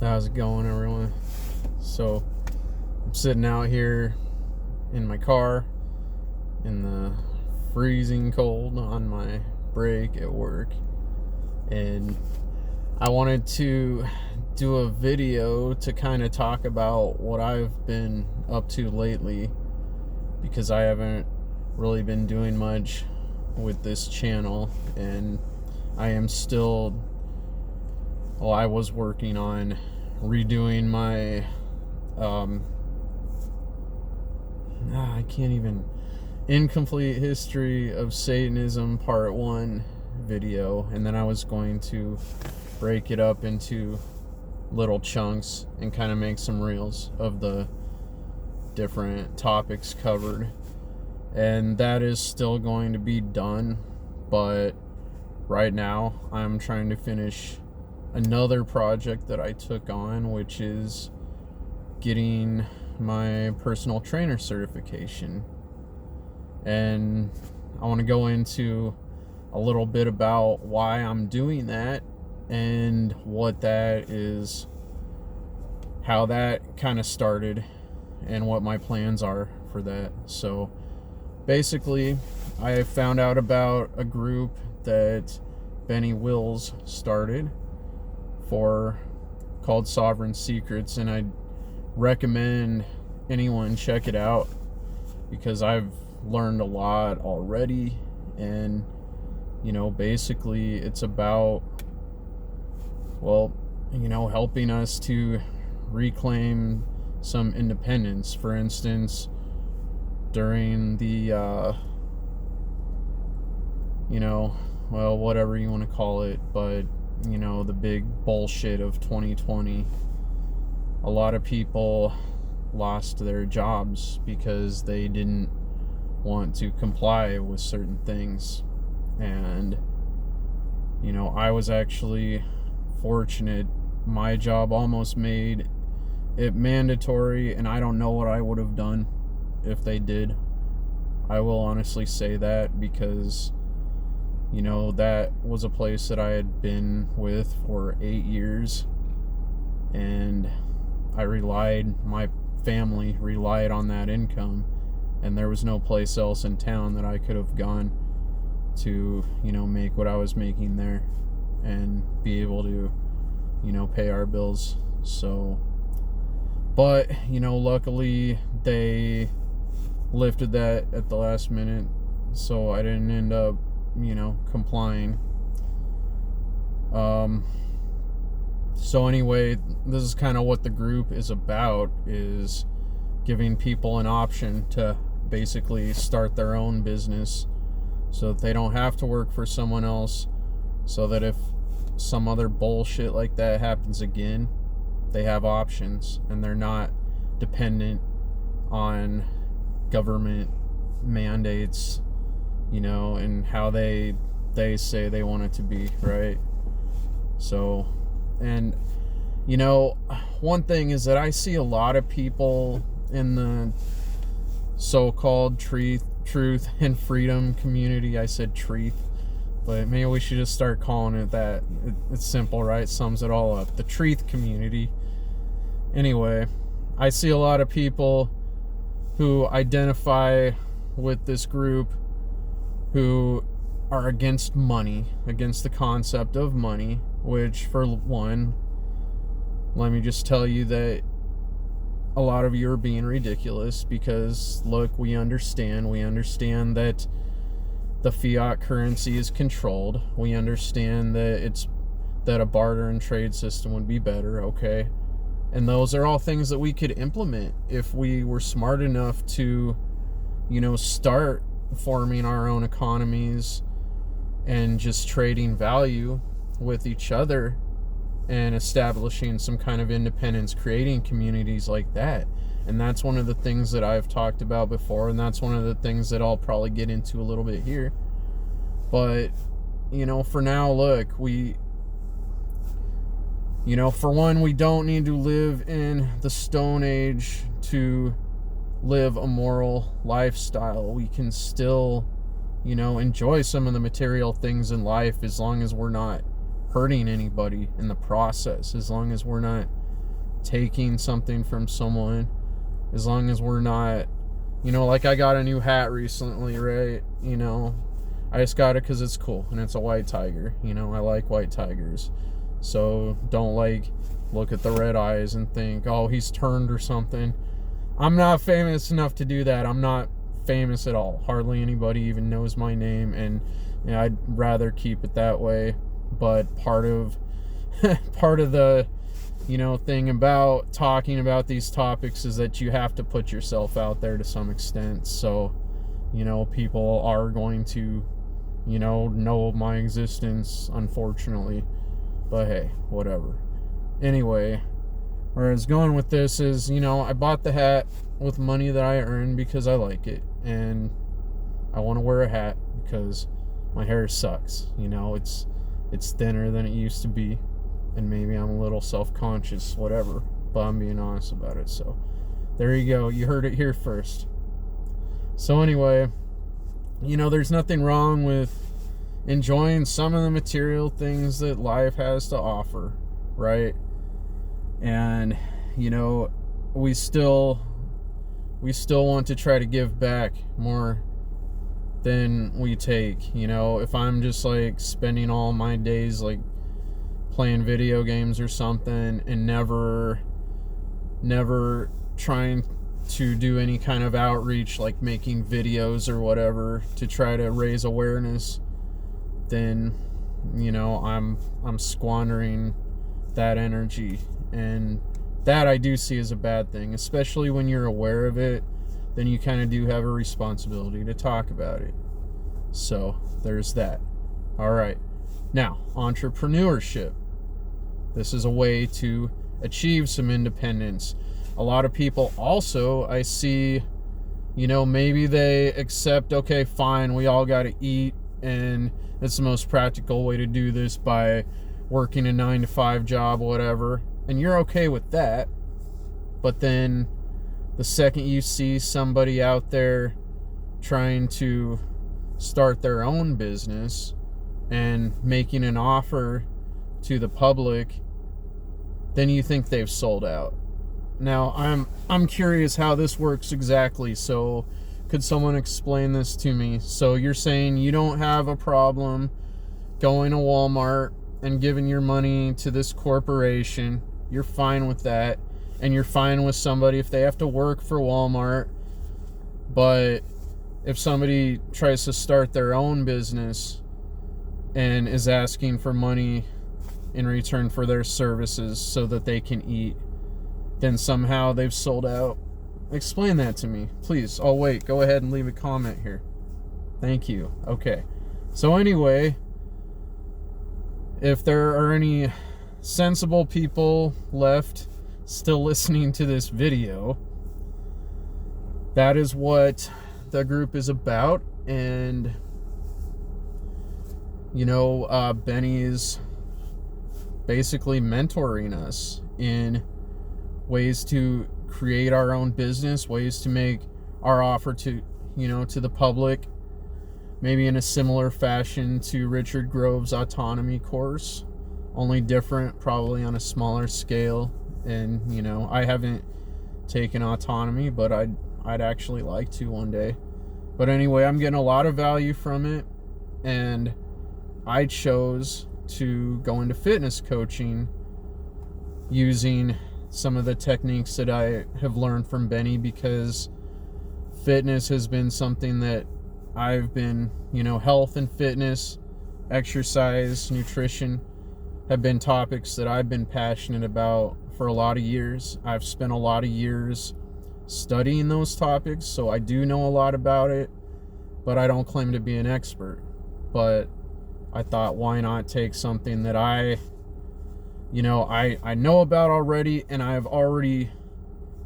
How's it going, everyone? So, I'm sitting out here in my car in the freezing cold on my break at work, and I wanted to do a video to kind of talk about what I've been up to lately, because I haven't really been doing much with this channel, and I was working on redoing my incomplete history of Satanism part 1 video, and then I was going to break it up into little chunks and kind of make some reels of the different topics covered, and that is still going to be done. But right now I'm trying to finish another project that I took on, which is getting my personal trainer certification. And I want to go into a little bit about why I'm doing that and what that is, how that kind of started, and what my plans are for that. So basically, I found out about a group that Benny Wills started called Sovereign Secrets, and I recommend anyone check it out because I've learned a lot already. And basically it's about helping us to reclaim some independence. For instance, during the whatever you want to call it, but the big bullshit of 2020, a lot of people lost their jobs because they didn't want to comply with certain things. And I was actually fortunate. My job almost made it mandatory, and I don't know what I would have done if they did. I will honestly say that, because that was a place that I had been with for 8 years, and my family relied on that income, and there was no place else in town that I could have gone to, make what I was making there and be able to, pay our bills. So, but, luckily they lifted that at the last minute, so I didn't end up complying. So anyway, this is kind of what the group is about, is giving people an option to basically start their own business so that they don't have to work for someone else, so that if some other bullshit like that happens again, they have options and they're not dependent on government mandates, and how they say they want it to be, right? So, and one thing is that I see a lot of people in the so-called truth and freedom community. I said truth, but maybe we should just start calling it that. It's simple, right? It sums it all up. The truth community. Anyway, I see a lot of people who identify with this group who are against money, against the concept of money, which, for one, let me just tell you that a lot of you are being ridiculous, because look, we understand that the fiat currency is controlled. We understand that a barter and trade system would be better, okay? And those are all things that we could implement if we were smart enough to, start forming our own economies and just trading value with each other and establishing some kind of independence, creating communities like that. And that's one of the things that I've talked about before, and that's one of the things that I'll probably get into a little bit here. But, for now, look, for one, we don't need to live in the Stone Age to live a moral lifestyle. We can still, enjoy some of the material things in life, as long as we're not hurting anybody in the process, as long as we're not taking something from someone, as long as we're not, like I got a new hat recently, right? I just got it because it's cool and it's a white tiger. I like white tigers. So don't look at the red eyes and think, oh, he's turned or something. I'm not famous enough to do that. I'm not famous at all. Hardly anybody even knows my name, and I'd rather keep it that way. But part of the thing about talking about these topics is that you have to put yourself out there to some extent. So people are going to know of my existence, unfortunately. But hey, whatever. Anyway, where I was going with this is, I bought the hat with money that I earned because I like it, and I want to wear a hat because my hair sucks. It's thinner than it used to be, and maybe I'm a little self-conscious, whatever, but I'm being honest about it. So there you go. You heard it here first. So anyway, there's nothing wrong with enjoying some of the material things that life has to offer, right? And we still want to try to give back more than we take. If I'm just spending all my days playing video games or something and never trying to do any kind of outreach, like making videos or whatever to try to raise awareness, then I'm squandering that energy, and that I do see as a bad thing. Especially when you're aware of it, then you kind of do have a responsibility to talk about it. So there's that. All right, now entrepreneurship. This is a way to achieve some independence. A lot of people also, I see, maybe they accept, okay, fine, we all got to eat, and it's the most practical way to do this by working a 9-to-5 job, whatever, and you're okay with that. But then the second you see somebody out there trying to start their own business and making an offer to the public, then you think they've sold out. Now, I'm curious how this works exactly, so could someone explain this to me? So you're saying you don't have a problem going to Walmart and giving your money to this corporation. You're fine with that, and you're fine with somebody if they have to work for Walmart. But if somebody tries to start their own business and is asking for money in return for their services so that they can eat, then somehow they've sold out. Explain that to me, please. Oh, wait, go ahead and leave a comment here. Thank you. Okay. So anyway, if there are any sensible people left still listening to this video, that is what the group is about. And Benny is basically mentoring us in ways to create our own business, ways to make our offer to the public, maybe in a similar fashion to Richard Grove's autonomy course, only different, probably on a smaller scale. And I haven't taken autonomy, but I'd actually like to one day. But anyway, I'm getting a lot of value from it, and I chose to go into fitness coaching using some of the techniques that I have learned from Benny, because fitness has been something that I've been, health and fitness, exercise, nutrition have been topics that I've been passionate about for a lot of years. I've spent a lot of years studying those topics, so I do know a lot about it, but I don't claim to be an expert. But I thought, why not take something that I know about already, and I've already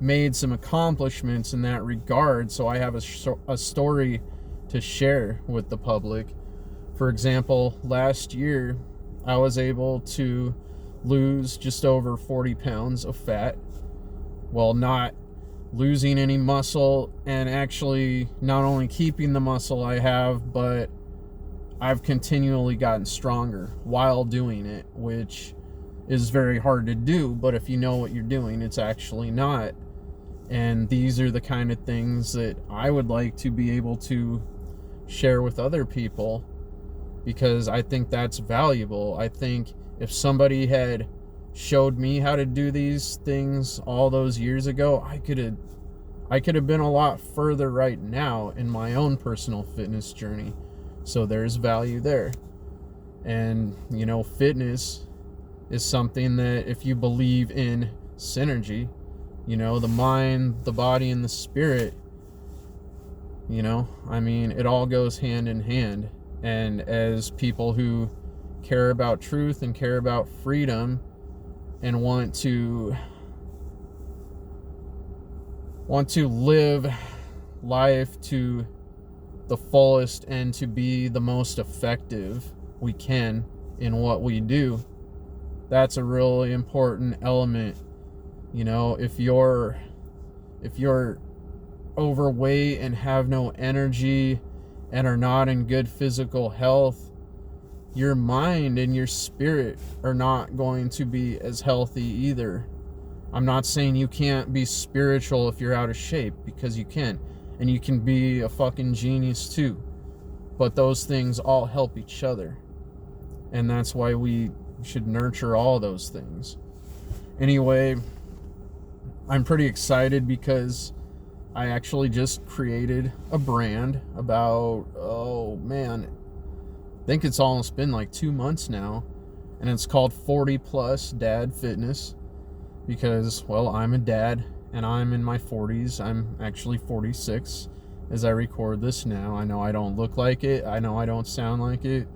made some accomplishments in that regard, so I have a story to share with the public. For example, last year, I was able to lose just over 40 pounds of fat while not losing any muscle, and actually not only keeping the muscle I have, but I've continually gotten stronger while doing it, which is very hard to do, but if you know what you're doing, it's actually not. And these are the kind of things that I would like to be able to share with other people, because I think that's valuable. I think if somebody had showed me how to do these things all those years ago, I could have been a lot further right now in my own personal fitness journey. So there's value there. And, fitness is something that, if you believe in synergy, the mind, the body, and the spirit, it all goes hand in hand. And as people who care about truth and care about freedom and want to live life to the fullest and to be the most effective we can in what we do, that's a really important element. If you're overweight and have no energy and are not in good physical health, your mind and your spirit are not going to be as healthy either. I'm not saying you can't be spiritual if you're out of shape, because you can. And you can be a fucking genius too. But those things all help each other. And that's why we should nurture all those things. Anyway, I'm pretty excited because I actually just created a brand about, I think it's almost been like 2 months now. And it's called 40 Plus Dad Fitness. Because, I'm a dad and I'm in my 40s. I'm actually 46 as I record this now. I know I don't look like it. I know I don't sound like it.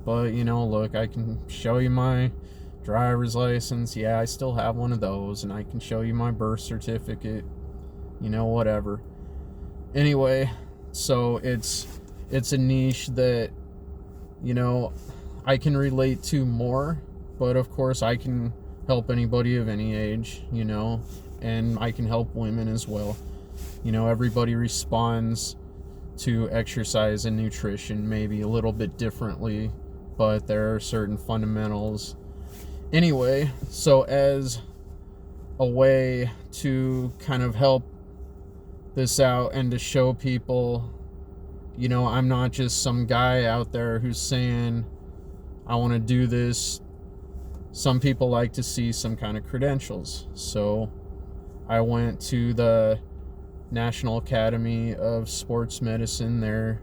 But, look, I can show you my driver's license. Yeah, I still have one of those. And I can show you my birth certificate. Whatever. Anyway, so it's a niche that, I can relate to more. But, of course, I can help anybody of any age, and I can help women as well. Everybody responds to exercise and nutrition maybe a little bit differently, but there are certain fundamentals. Anyway, so as a way to kind of help this out and to show people, I'm not just some guy out there who's saying, I want to do this. Some people like to see some kind of credentials. So I went to the National Academy of Sports Medicine. They're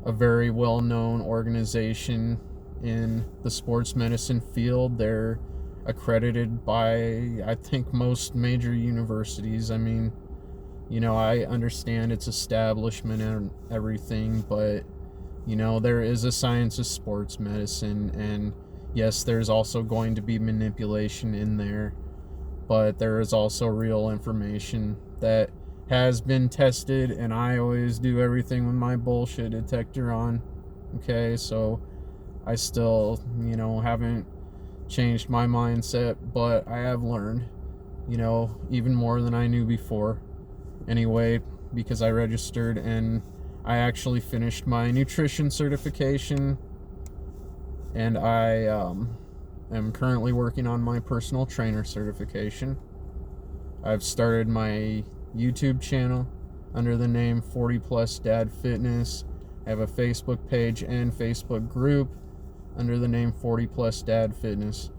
a very well-known organization in the sports medicine field. They're accredited by, I think, most major universities. I understand its establishment and everything, but, there is a science of sports medicine, and yes, there's also going to be manipulation in there, but there is also real information that has been tested, and I always do everything with my bullshit detector on. Okay, so I still, haven't changed my mindset, but I have learned, even more than I knew before. Anyway, because I registered and I actually finished my nutrition certification. And I am currently working on my personal trainer certification. I've started my YouTube channel under the name 40 Plus Dad Fitness. I have a Facebook page and Facebook group under the name 40 Plus Dad Fitness.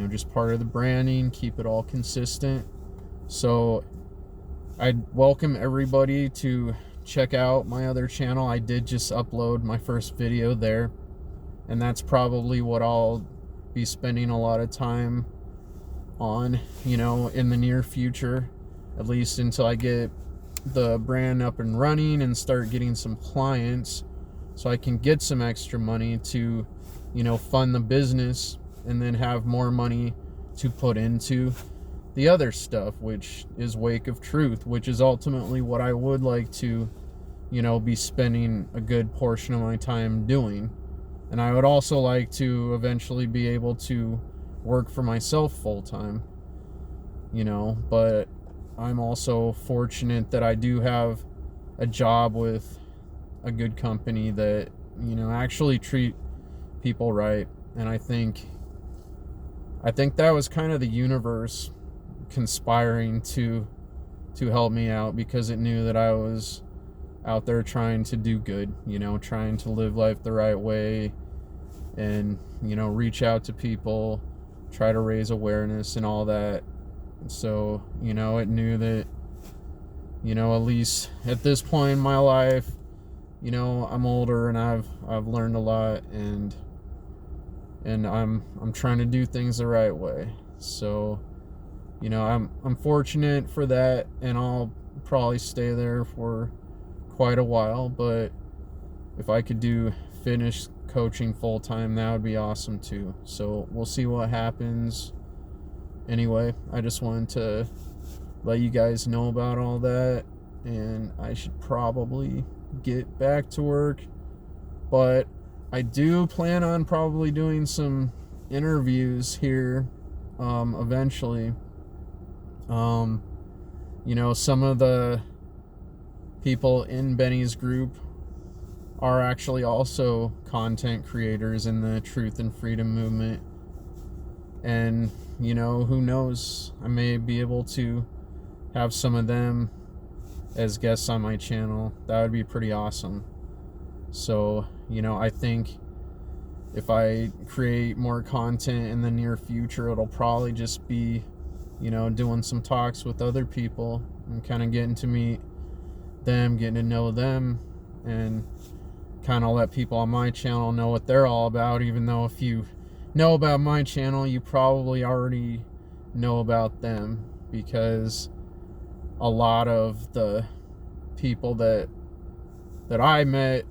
Just part of the branding, keep it all consistent. So I'd welcome everybody to check out my other channel. I did just upload my first video there. And that's probably what I'll be spending a lot of time on, in the near future, at least until I get the brand up and running and start getting some clients, so I can get some extra money to, fund the business, and then have more money to put into the other stuff, which is Wake of Truth, which is ultimately what I would like to, be spending a good portion of my time doing. And I would also like to eventually be able to work for myself full time, but I'm also fortunate that I do have a job with a good company that, actually treat people right. And I think I think that was kind of the universe conspiring to help me out, because it knew that I was out there trying to do good, trying to live life the right way, and reach out to people, try to raise awareness and all that. So it knew that at least at this point in my life, I'm older and I've learned a lot, and I'm trying to do things the right way. So I'm fortunate for that, and I'll probably stay there for quite a while. But if I could finish coaching full time, that would be awesome too. So we'll see what happens. Anyway, I just wanted to let you guys know about all that, and I should probably get back to work. But I do plan on probably doing some interviews here eventually. Some of the people in Benny's group are actually also content creators in the truth and freedom movement. And, who knows, I may be able to have some of them as guests on my channel. That would be pretty awesome. So, I think if I create more content in the near future, it'll probably just be, doing some talks with other people and kind of getting to meet them, getting to know them, and kind of let people on my channel know what they're all about. Even though if you know about my channel, you probably already know about them, because a lot of the people that I met,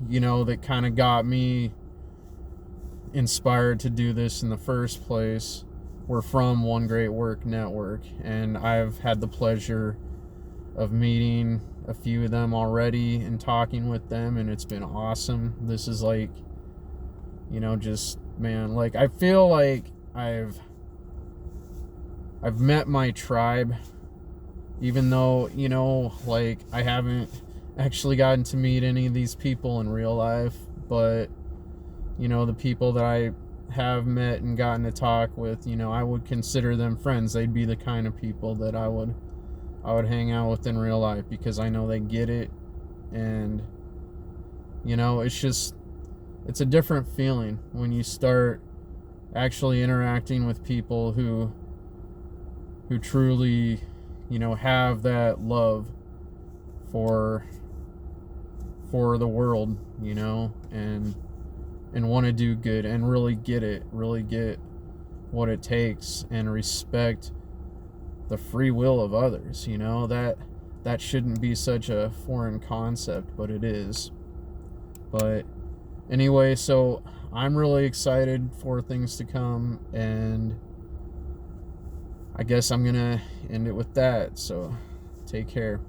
that kind of got me inspired to do this in the first place, were from One Great Work Network. And I've had the pleasure of meeting a few of them already and talking with them, and it's been awesome. This is like, just, man, like, I feel like I've met my tribe, even though, like, I haven't actually gotten to meet any of these people in real life. But the people that I have met and gotten to talk with, I would consider them friends. They'd be the kind of people that I would hang out with in real life, because I know they get it. And it's a different feeling when you start actually interacting with people who truly have that love for the world, and want to do good, and really get what it takes, and respect the free will of others. That shouldn't be such a foreign concept, but it is. But anyway, so I'm really excited for things to come, and I guess I'm gonna end it with that. So take care.